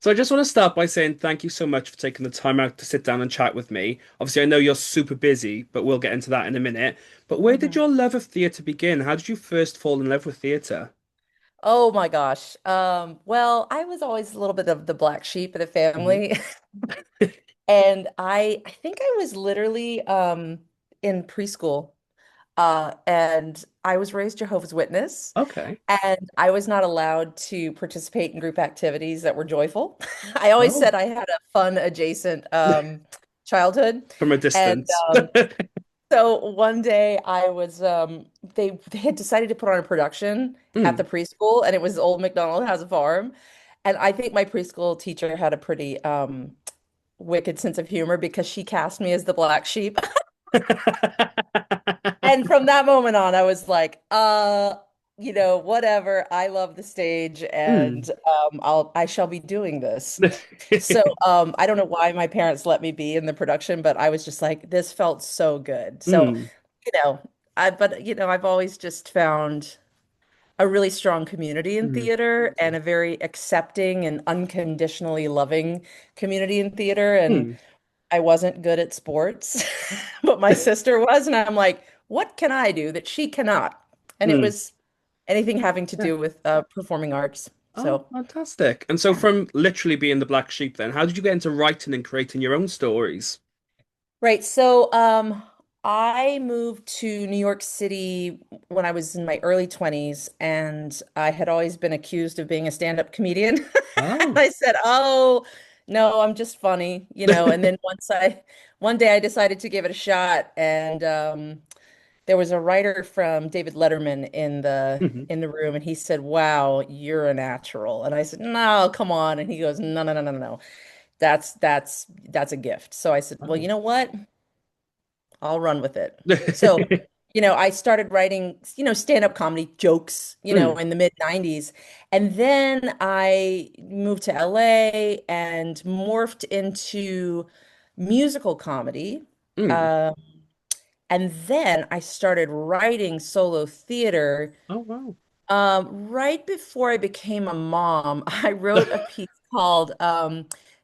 So I just want to start by saying thank you so much for taking the time out to sit down and chat with me. Obviously, I know you're super busy, but we'll get into that in a minute. But where did Mhm. your love of theatre begin? How did you first fall in love with theatre? Oh my gosh. Well, I was always a little bit of the black sheep of the Hmm. family. And I think I was literally in preschool. And I was raised Jehovah's Witness, Okay. and I was not allowed to participate in group activities that were joyful. I always Oh, said I had a fun adjacent childhood. from a And distance. so one day I was they had decided to put on a production at Hmm. the preschool, and it was Old MacDonald Has a Farm. And I think my preschool teacher had a pretty wicked sense of humor because she cast me as the black sheep. And from that moment on, I was like, whatever. I love the stage, and Hmm. I shall be doing this. So I don't know why my parents let me be in the production, but I was just like, this felt so good. So, Hmm. you know, I've always just found a really strong community in Hmm. theater and a very accepting and unconditionally loving community in theater. And Hmm. I wasn't good at sports, but my sister was, and I'm like, what can I do that she cannot? And it Hmm. was anything having to Yeah. do with performing arts. Oh, So, fantastic. And so from literally being the black sheep then, how did you get into writing and creating your own stories? right. So, I moved to New York City when I was in my early 20s, and I had always been accused of being a stand-up comedian. And Oh. I said, "Oh, no, I'm just funny." And then one day I decided to give it a shot, and there was a writer from David Letterman in the Hmm. in the room, and he said, "Wow, you're a natural." And I said, "No, come on." And he goes, "No, no, no, no, no. That's a gift." So I said, "Well, you Oh. know what? I'll run with it." So, I started writing stand-up comedy jokes Mm, in the mid 90s. And then I moved to LA and morphed into musical comedy. mm. Um, and then I started writing solo theater. Oh, wow. Right before I became a mom, I wrote a piece called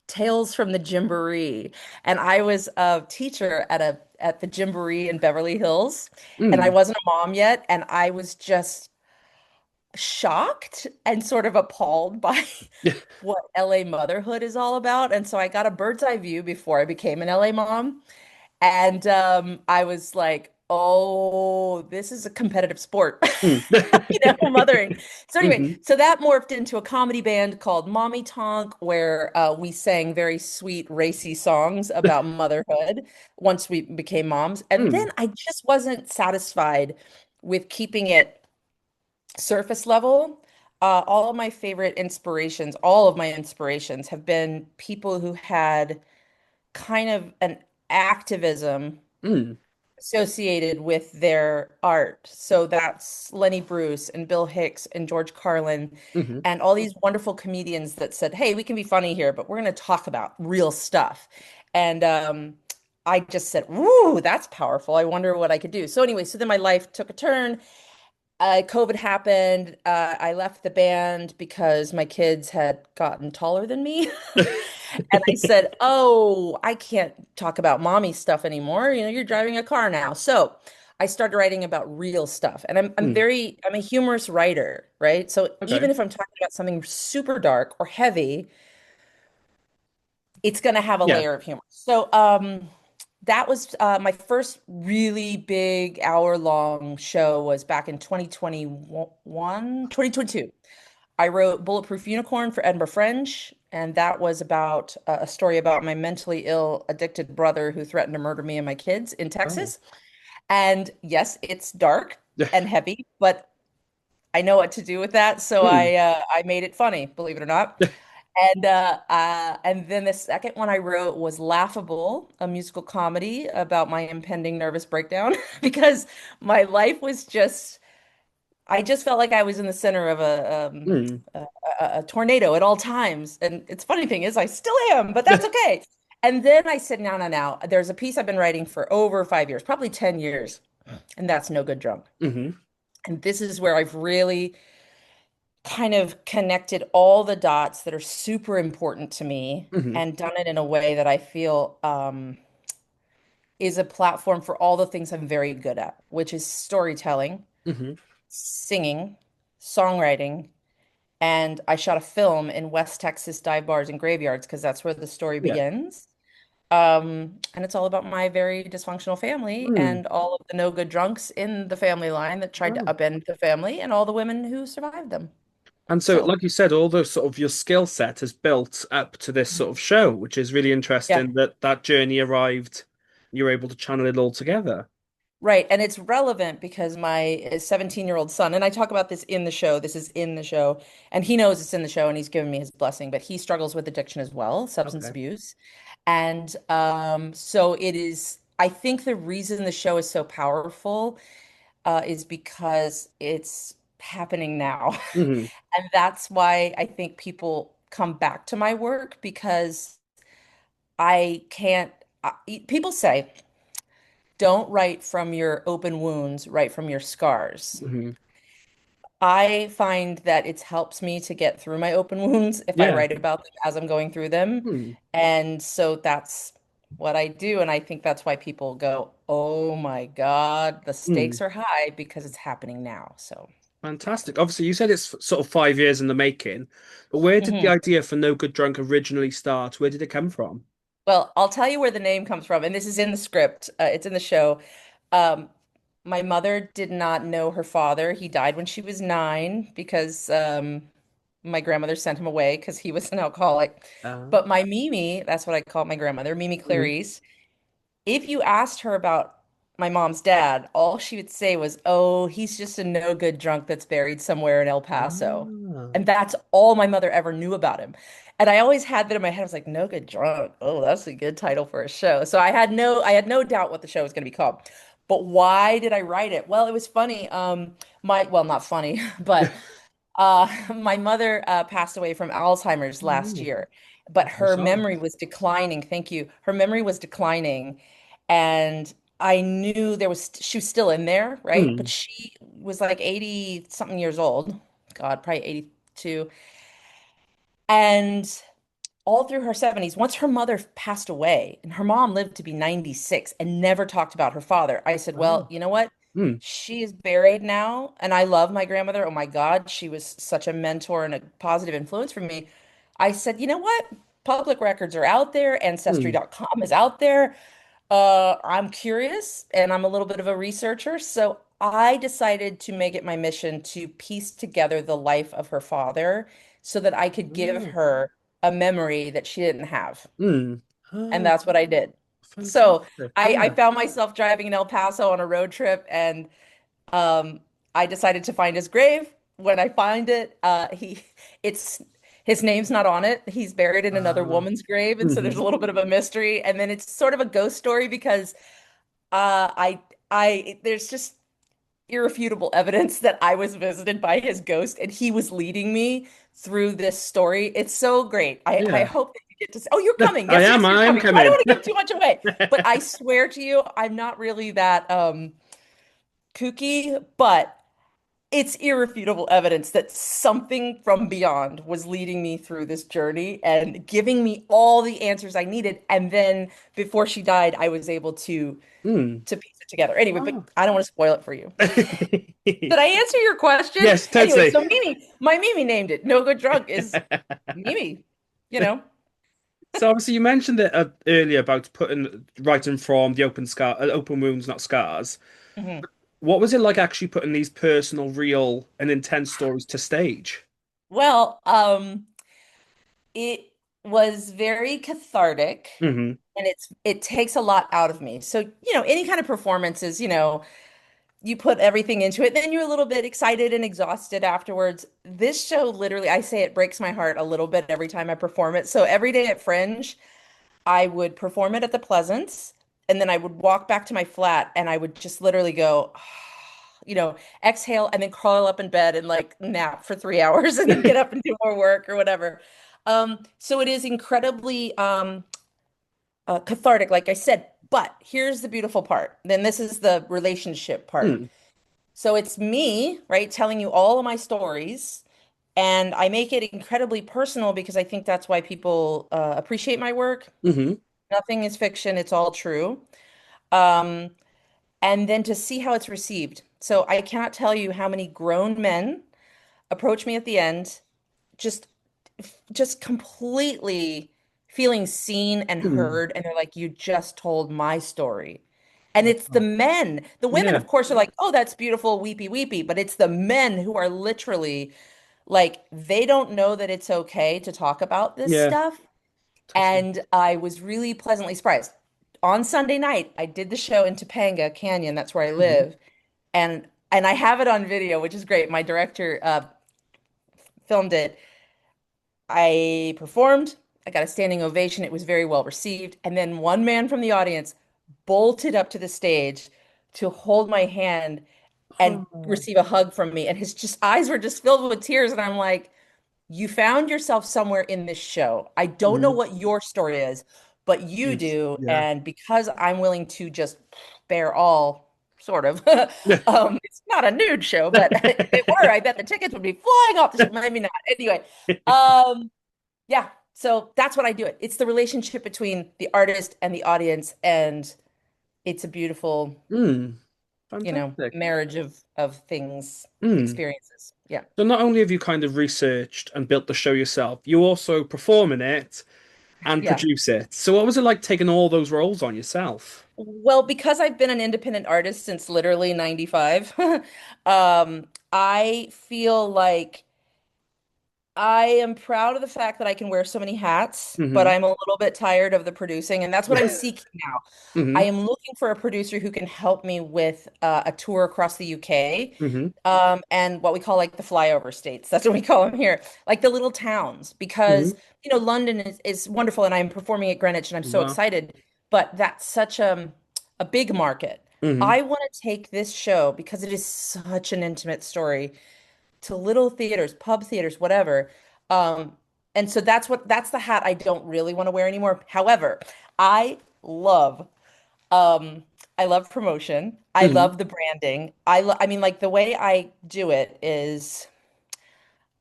Tales from the Gymboree. And I was a teacher at the Gymboree in Beverly Hills. And I Mm. wasn't a mom yet. And I was just shocked and sort of appalled by what LA motherhood is all about. And so I got a bird's eye view before I became an LA mom. And I was like, oh, this is a competitive sport, Mm. mothering. So anyway, Hmm. so that morphed into a comedy band called Mommy Tonk, where we sang very sweet, racy songs about motherhood once we became moms. And Mm. then I just wasn't satisfied with keeping it surface level. All of my inspirations have been people who had kind of an activism Mm. associated with their art. So that's Lenny Bruce and Bill Hicks and George Carlin Hmm. and all these wonderful comedians that said, "Hey, we can be funny here, but we're going to talk about real stuff." And I just said, "Ooh, that's powerful. I wonder what I could do." So anyway, so then my life took a turn. COVID happened. I left the band because my kids had gotten taller than me. And I said, "Oh, I can't talk about mommy stuff anymore. You're driving a car now." So I started writing about real stuff. And Mm. I'm a humorous writer, right? So Okay. even if I'm talking about something super dark or heavy, it's going to have a Yeah. layer of humor. So that was my first really big hour-long show was back in 2021, 2022. I wrote Bulletproof Unicorn for Edinburgh Fringe, and that was about a story about my mentally ill, addicted brother who threatened to murder me and my kids in Oh. Texas. And yes, it's dark and heavy, but I know what to do with that, so Mm. I made it funny, believe it or not. And then the second one I wrote was Laughable, a musical comedy about my impending nervous breakdown because my life was just I just felt like I was in the center of Mm. a tornado at all times. And it's funny thing is I still am, but that's okay. And then I said, no, no, no. There's a piece I've been writing for over 5 years, probably 10 years, and that's No Good Drunk. Hmm. And this is where I've really kind of connected all the dots that are super important to me Hmm. and done it in a way that I feel is a platform for all the things I'm very good at, which is storytelling, Hmm. singing, songwriting, and I shot a film in West Texas dive bars and graveyards because that's where the story Yeah. begins. And it's all about my very dysfunctional family Mm. and all of the no good drunks in the family line that tried to Wow. upend the family and all the women who survived them. And so, So, like you said, all those sort of your skill set has built up to this sort of show, which is really yeah. interesting that that journey arrived, you were able to channel it all together. Right. And it's relevant because my 17-year-old son, and I talk about this in the show, this is in the show, and he knows it's in the show and he's given me his blessing, but he struggles with addiction as well, substance Okay. abuse. And so it is, I think the reason the show is so powerful is because it's happening now. Hmm. And that's why I think people come back to my work because I can't, people say, don't write from your open wounds, write from your scars. Hmm. I find that it helps me to get through my open wounds if I Yeah. write about them as I'm going through them. Hmm. And so that's what I do. And I think that's why people go, oh my God, the Hmm. stakes are high because it's happening now. So, Fantastic. Obviously, you said it's sort of 5 years in the making, but where did the mhm. idea for No Good Drunk originally start? Where did it come from? Well, I'll tell you where the name comes from. And this is in the script, it's in the show. Um, my mother did not know her father. He died when she was 9 because my grandmother sent him away because he was an alcoholic. Uh, But my Mimi, that's what I call my grandmother, Mimi mhm. Clarice, if you asked her about my mom's dad, all she would say was, "Oh, he's just a no good drunk that's buried somewhere in El Paso." Ah. And that's all my mother ever knew about him. And I always had that in my head. I was like, "No good drunk. Oh, that's a good title for a show." So I had no doubt what the show was going to be called. But why did I write it? Well, it was funny. Well, not funny, but my mother passed away from Alzheimer's last Oh, year, but I'm so her sorry. memory was declining. Thank you. Her memory was declining, and I knew she was still in there, right? But Hmm. she was like 80 something years old. God, probably 82. And all through her 70s, once her mother passed away, and her mom lived to be 96 and never talked about her father, I said, well, Oh. you know what? Hmm. She is buried now, and I love my grandmother. Oh my God, she was such a mentor and a positive influence for me. I said, you know what? Public records are out there, Hmm. ancestry.com is out there. I'm curious and I'm a little bit of a researcher, so I decided to make it my mission to piece together the life of her father so that I could give Oh. her a memory that she didn't have. Hmm. And Oh, that's what I did. So fantastic. I Yeah. found myself driving in El Paso on a road trip and um, I decided to find his grave. When I find it, it's his name's not on it. He's buried in another Ah. woman's grave, and so there's Hmm. a little bit of a mystery. And then it's sort of a ghost story because uh, I, there's just irrefutable evidence that I was visited by his ghost, and he was leading me through this story. It's so great. I Yeah. hope that you get to see. Oh, you're coming. I Yes, am. yes, you're I am coming. So I don't coming. want to give too much away, but I swear to you, I'm not really that kooky, but it's irrefutable evidence that something from beyond was leading me through this journey and giving me all the answers I needed. And then before she died, I was able Hmm. to piece it together. Anyway, but Oh. I don't want to spoil it for you. Did I answer your question? Yes, Anyway, totally. so Mimi, my Mimi named it. No Good Drunk is Mimi, you know. So obviously you mentioned it earlier about putting writing from the open wounds, not scars. Mhm. What was it like actually putting these personal, real, and intense stories to stage? Well, it was very cathartic Hmm. and it takes a lot out of me. So, any kind of performances, you put everything into it, then you're a little bit excited and exhausted afterwards. This show literally, I say it breaks my heart a little bit every time I perform it. So every day at Fringe, I would perform it at the Pleasance, and then I would walk back to my flat and I would just literally go, exhale and then crawl up in bed and like nap for 3 hours and then get up and do more work or whatever. So it is incredibly cathartic, like I said. But here's the beautiful part. Then this is the relationship part. Mm. So it's me, right, telling you all of my stories. And I make it incredibly personal because I think that's why people appreciate my work. Hmm. Nothing is fiction, it's all true. Um, and then to see how it's received. So I cannot tell you how many grown men approach me at the end, just just completely feeling seen and Mm. heard, and they're like, "You just told my story." And it's the Wow. men. The women, Yeah. of course, are like, "Oh, that's beautiful, weepy, weepy," but it's the men who are literally like, they don't know that it's okay to talk about this Yeah. stuff. Totally. And I was really pleasantly surprised. On Sunday night, I did the show in Topanga Canyon. That's where I Hmm. live. And I have it on video, which is great. My director filmed it. I performed. I got a standing ovation. It was very well received. And then one man from the audience bolted up to the stage to hold my hand and Oh. receive a hug from me. And his just eyes were just filled with tears. And I'm like, you found yourself somewhere in this show. I don't know Mm. what your story is, but you Yes. do. Yeah. And because I'm willing to just bear all, sort of, it's not a nude show, but if it were, I bet the tickets would be flying off the show. Maybe not. Anyway, um, yeah. So that's what I do it. It's the relationship between the artist and the audience, and it's a beautiful, Mm. Fantastic. marriage of things, Mm. experiences. Yeah. So not only have you kind of researched and built the show yourself, you also perform in it and Yeah. produce it. So what was it like taking all those roles on yourself? Well, because I've been an independent artist since literally 95, I feel like I am proud of the fact that I can wear so many hats, but Hmm. I'm a little bit tired of the producing, and that's what I'm seeking now. I Hmm. am looking for a producer who can help me with a tour across the UK, Hmm. and what we call like the flyover states. That's what we call them here, like the little towns, because Hmm. London is wonderful, and I'm performing at Greenwich, and I'm so Wow. excited. But that's such a big market. Hmm. I want to take this show because it is such an intimate story to little theaters, pub theaters, whatever. Um, and so that's the hat I don't really want to wear anymore. However, I love um I love promotion. I Hmm. love the branding. I mean, like, the way I do it is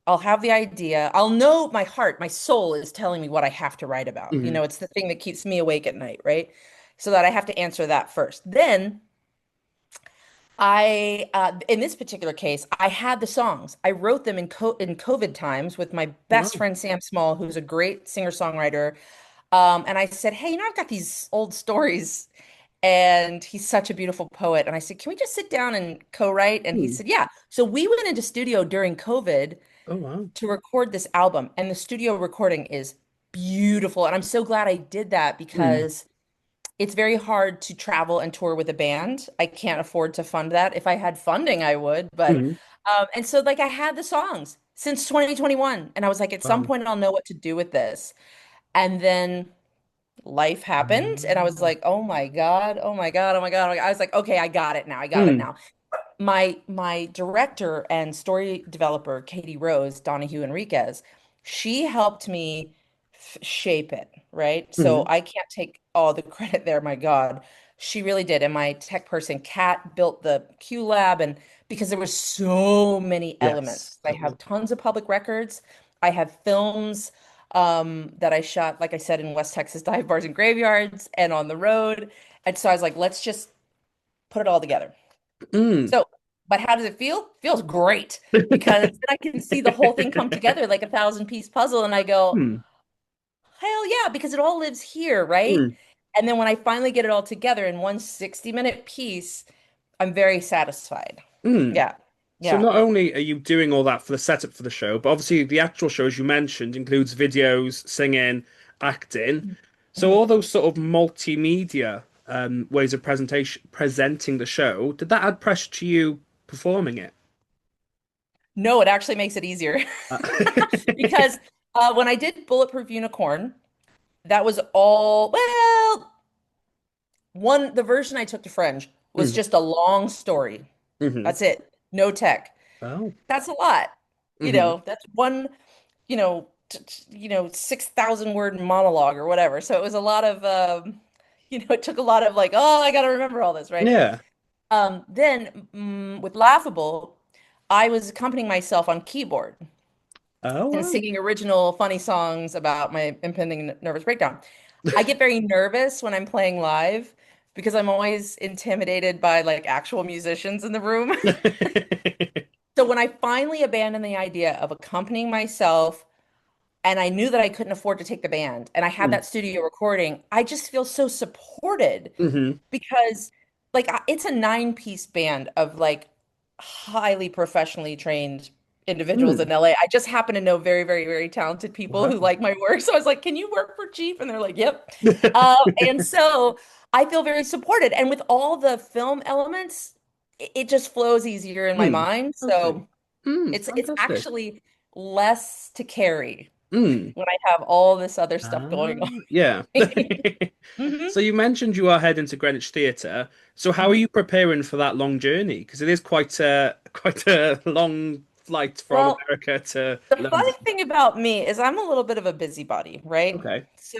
I'll have the idea. I'll know my heart, my soul is telling me what I have to write about. Hmm. It's the thing that keeps me awake at night, right? So that I have to answer that first. Then in this particular case, I had the songs. I wrote them in COVID times with my best Wow. friend Sam Small, who's a great singer-songwriter. And I said, "Hey, I've got these old stories," and he's such a beautiful poet. And I said, "Can we just sit down and co-write?" And he Hmm. said, "Yeah." So we went into studio during COVID Oh, wow. to record this album, and the studio recording is beautiful. And I'm so glad I did that Hmm. because it's very hard to travel and tour with a band. I can't afford to fund that. If I had funding, I would. But Hmm. and so, like, I had the songs since 2021, and I was like, at some Wow. point I'll know what to do with this. And then life happened, and I was Mm. like, oh my God, oh my God, oh my God, oh my God. I was like, okay, I got it now. I got it Hmm. now. My director and story developer, Katie Rose Donahue Enriquez, she helped me shape it, right? So Hmm. I can't take all the credit there, my God. She really did. And my tech person, Kat, built the Q Lab, and because there were so many elements. Yes. I have tons of public records. I have films that I shot, like I said, in West Texas dive bars and graveyards and on the road. And so I was like, let's just put it all together. Mm. So, but how does it feel? Feels great because then I can see the whole thing come together like a thousand-piece puzzle. And I go, Hmm. hell yeah, because it all lives here, right? Hmm. And then when I finally get it all together in one 60-minute piece, I'm very satisfied. Hmm. Yeah. So Yeah. not only are you doing all that for the setup for the show, but obviously the actual show, as you mentioned, includes videos, singing, acting. So Mhm. all those sort of multimedia ways of presenting the show, did that add pressure to you performing it? No, it actually makes it easier Uh, because when I did Bulletproof Unicorn, that was all, well, the version I took to Fringe was mm, just a long story. hmm. That's it. No tech. Oh. That's a lot. Hmm. That's one, 6,000 word monologue or whatever. So it was a lot of, it took a lot of, like, oh, I got to remember all this, right? Yeah. Then with Laughable, I was accompanying myself on keyboard. Oh, and wow. singing original funny songs about my impending nervous breakdown. I get very nervous when I'm playing live because I'm always intimidated by like actual musicians in the room. So when I finally abandoned the idea of accompanying myself and I knew that I couldn't afford to take the band and I had Mm. that studio recording, I just feel so supported Hmm. because like it's a nine-piece band of like highly professionally trained individuals Mm. in LA. I just happen to know very, very, very talented people who Wow. like my work. So I was like, "Can you work for Chief?" And they're like, "Yep." And so I feel very supported. And with all the film elements, it just flows easier in my Mm. mind. Okay. So Mm. it's Fantastic. actually less to carry Mm. when I have all this other stuff Ah, going on. yeah. hmm So you mentioned you are heading to Greenwich Theatre. So how are hmm you preparing for that long journey? Because it is quite a quite a long flight from Well, America to the funny London. thing about me is I'm a little bit of a busybody, right? Okay. So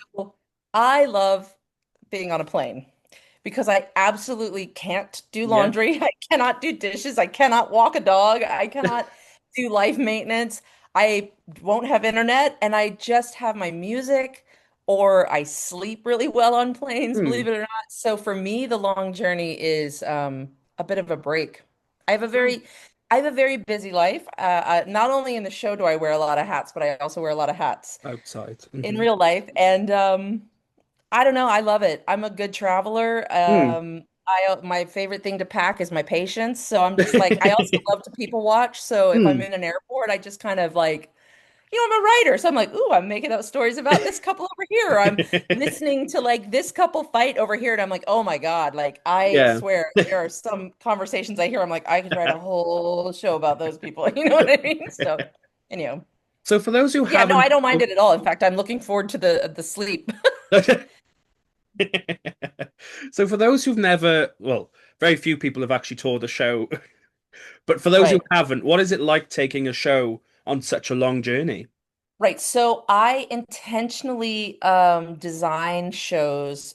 I love being on a plane because I absolutely can't do Yeah. laundry. I cannot do dishes. I cannot walk a dog. I cannot do life maintenance. I won't have internet and I just have my music or I sleep really well on planes, believe Hmm. it or not. So for me, the long journey is a bit of a break. I have a Oh, very I have a very busy life. Not only in the show do I wear a lot of hats, but I also wear a lot of hats outside. in Hmm. real life. And I don't know. I love it. I'm a good traveler. Hmm. My favorite thing to pack is my patience. So I'm just like, I also love to people watch. So if I'm Hmm. in an airport, I just kind of like, I'm a writer. So I'm like, ooh, I'm making up stories about this couple over here. Or I'm listening to like this couple fight over here. And I'm like, oh my God. Like, I Yeah. swear there are some conversations I hear. I'm like, I could write a whole show about those people. You know what I mean? So, anyway. So for those who Yeah, no, I haven't, don't mind it at all. In fact, I'm looking forward to the sleep. so for those who've never, well, very few people have actually toured a show, but for those who Right. haven't, what is it like taking a show on such a long journey? Right. So I intentionally design shows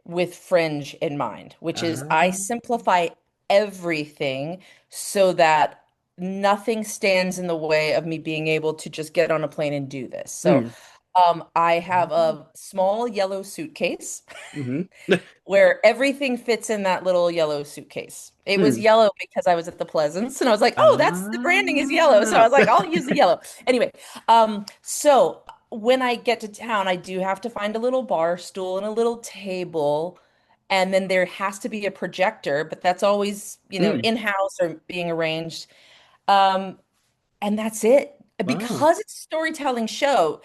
with fringe in mind, which is I Ah. simplify everything so that nothing stands in the way of me being able to just get on a plane and do this. So Hmm. I have a small yellow suitcase Hmm. where everything fits in that little yellow suitcase. It was Hmm. yellow because I was at the Pleasance and I was like, oh, that's the branding is yellow. So I Ah. was like, I'll use the yellow. Anyway, so when I get to town, I do have to find a little bar stool and a little table. And then there has to be a projector, but that's always, Hmm. in-house or being arranged. Um, and that's it. Wow. Because it's a storytelling show,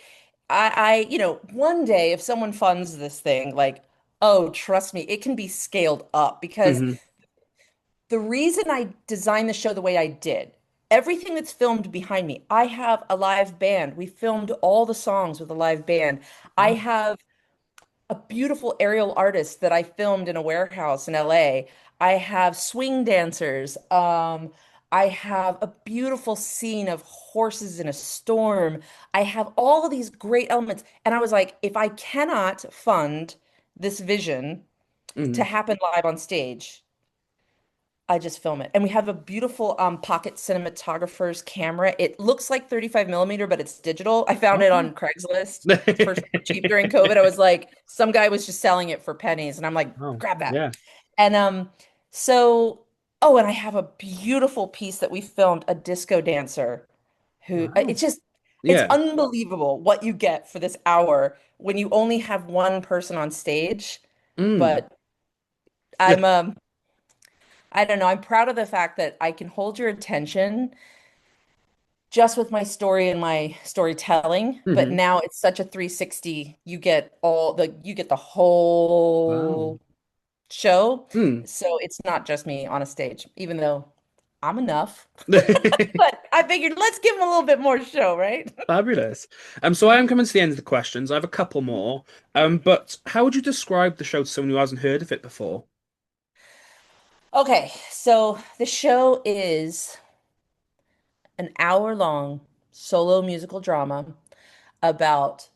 one day if someone funds this thing, like, oh, trust me, it can be scaled up because Hmm. the reason I designed the show the way I did, everything that's filmed behind me, I have a live band. We filmed all the songs with a live band. I Wow. have a beautiful aerial artist that I filmed in a warehouse in LA. I have swing dancers. I have a beautiful scene of horses in a storm. I have all of these great elements. And I was like, if I cannot fund this vision to Hmm. happen live on stage, I just film it. And we have a beautiful pocket cinematographer's camera. It looks like 35 millimeter, but it's digital. I found it Okay. on Craigslist for super cheap during COVID. I was like, some guy was just selling it for pennies, and I'm like, Oh, grab that. yeah. And so oh, and I have a beautiful piece that we filmed, a disco dancer who Wow. it's just it's Yeah. unbelievable what you get for this hour when you only have one person on stage. Mm. But I'm I don't know. I'm proud of the fact that I can hold your attention just with my story and my storytelling, but Hmm. now it's such a 360. You get the Wow. whole show. Mm. So it's not just me on a stage, even though I'm enough. But I figured let's give them a little bit more show, right? Fabulous. So I am coming to the end of the questions. I have a couple more. But how would you describe the show to someone who hasn't heard of it before? Okay, so the show is an hour-long solo musical drama about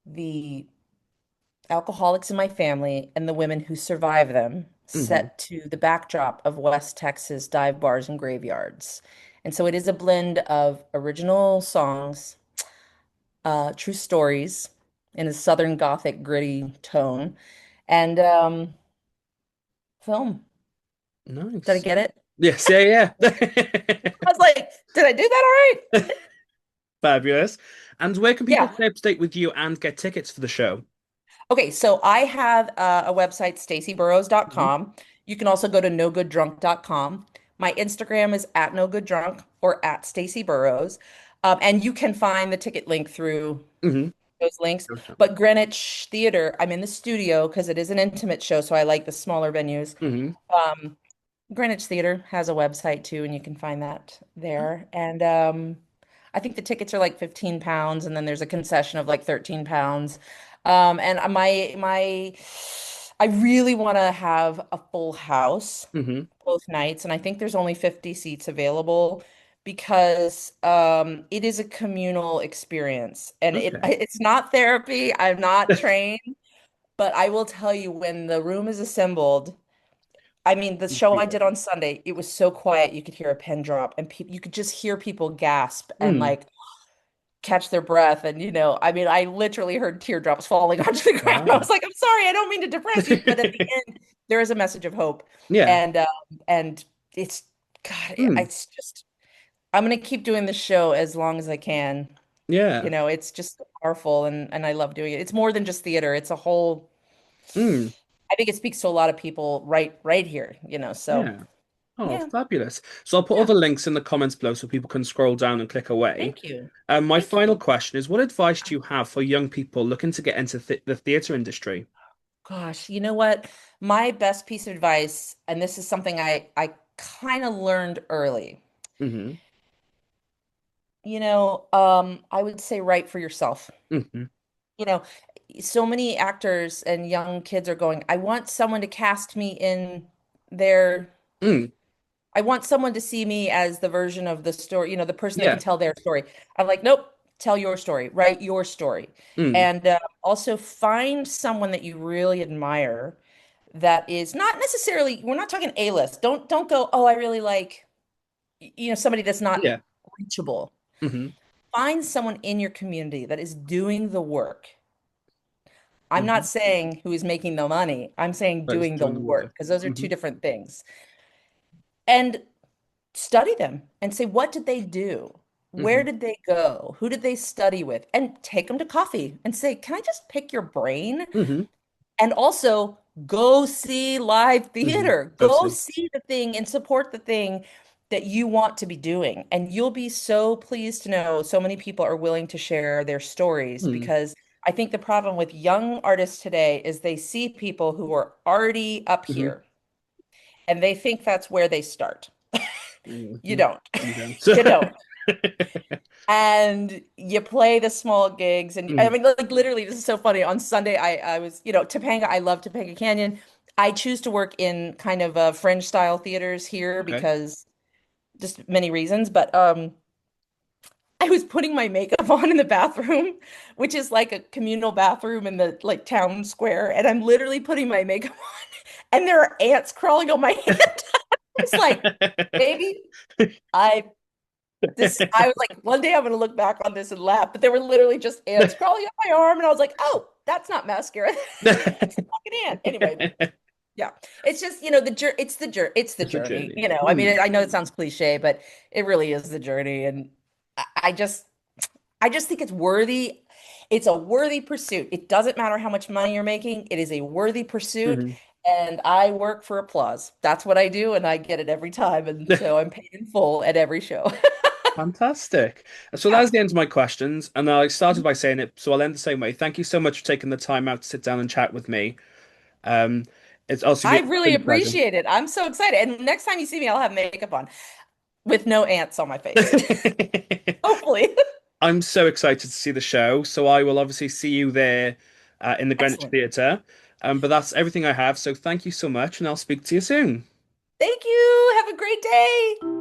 the alcoholics in my family and the women who survive them, Hmm. set to the backdrop of West Texas dive bars and graveyards. And so it is a blend of original songs, true stories in a Southern Gothic gritty tone, and film. Did I Nice. get it? Yes, yeah, yeah. I was like, did I do that all right? Fabulous. And where can people Yeah. stay up to date with you and get tickets for the show? Okay, so I have a website, Mhm. stacieburrows.com. You can also go to nogooddrunk.com. My Instagram is at nogooddrunk or at Stacie Burrows. And you can find the ticket link through Hmm. those links. But Greenwich Theater, I'm in the studio because it is an intimate show, so I like the smaller venues. Hmm. Um, Greenwich Theater has a website too, and you can find that there. And I think the tickets are like £15, and then there's a concession of like £13. And I really want to have a full house Hmm. both nights, and I think there's only 50 seats available because it is a communal experience, and Okay. it's not therapy. I'm not trained, but I will tell you when the room is assembled. I mean, the show I did on Sunday, it was so quiet you could hear a pin drop and people you could just hear people gasp and Mm. like catch their breath and I mean, I literally heard teardrops falling onto the ground. I Wow. was like, I'm sorry, I don't mean to depress you, but at the end there is a message of hope. Yeah. And it's God, Mm. it's just I'm gonna keep doing the show as long as I can. Yeah. It's just so powerful and I love doing it. It's more than just theater. It's a whole Mm. I think it speaks to a lot of people right here, so Yeah. Oh, yeah. fabulous. So I'll put all Yeah. the links in the comments below so people can scroll down and click away. Thank you. My Thank final you. question is, what advice do you have for young people looking to get into the theatre industry? Gosh, you know what? My best piece of advice, and this is something I kind of learned early. Hmm. I would say write for yourself. Hmm. You know, so many actors and young kids are going, I want someone to cast me in their Mm. I want someone to see me as the version of the story, the person that can Yeah. tell their story. I'm like, nope, tell your story, write your story. Mm. And also find someone that you really admire that is not necessarily, we're not talking A-list. Don't go, oh, I really like, somebody that's not Yeah. reachable. Hmm. Find someone in your community that is doing the work. I'm not Hmm. saying who is making the money. I'm saying But it's doing the doing the work work. because those are two Hmm. different things. And study them and say, what did they do? Where Hmm. did they go? Who did they study with? And take them to coffee and say, can I just pick your brain? Hmm. And also go see live Hmm. theater. Go Totally. see the thing and support the thing that you want to be doing. And you'll be so pleased to know so many people are willing to share their stories Mm. because I think the problem with young artists today is they see people who are already up Hmm. here and they think that's where they start. You Hmm. don't. You don't. You don't. And you play the small gigs. And I Mm. mean, like literally, this is so funny. On Sunday, I was, Topanga, I love Topanga Canyon. I choose to work in kind of fringe style theaters here Okay. because just many reasons. But I was putting my makeup on in the bathroom, which is like a communal bathroom in the like town square. And I'm literally putting my makeup on, and there are ants crawling on my hand. I was like, baby, I I was like, one day I'm gonna look back on this and laugh, but there were literally just ants crawling up my arm, and I was like, oh, that's not mascara. It's a fucking ant. Anyway, yeah. It's just, it's the It's a journey, journey. I mean, Mm. I know it sounds cliche, but it really is the journey. And I, I just I just think it's worthy. It's a worthy pursuit. It doesn't matter how much money you're making, it is a worthy pursuit. Hmm. And I work for applause. That's what I do, and I get it every time. And so I'm paid in full at every show. Fantastic. So Yeah. that's the end of my questions. And I started by saying it, so I'll end the same way. Thank you so much for taking the time out to sit down and chat with me. Um, it's also I been really a pleasure. appreciate it. I'm so excited. And next time you see me, I'll have makeup on with no ants on my face. Hopefully. I'm so excited to see the show. So I will obviously see you there in the Greenwich Excellent. Theatre. But that's everything I have. So thank you so much, and I'll speak to you soon. Thank you. Have a great day.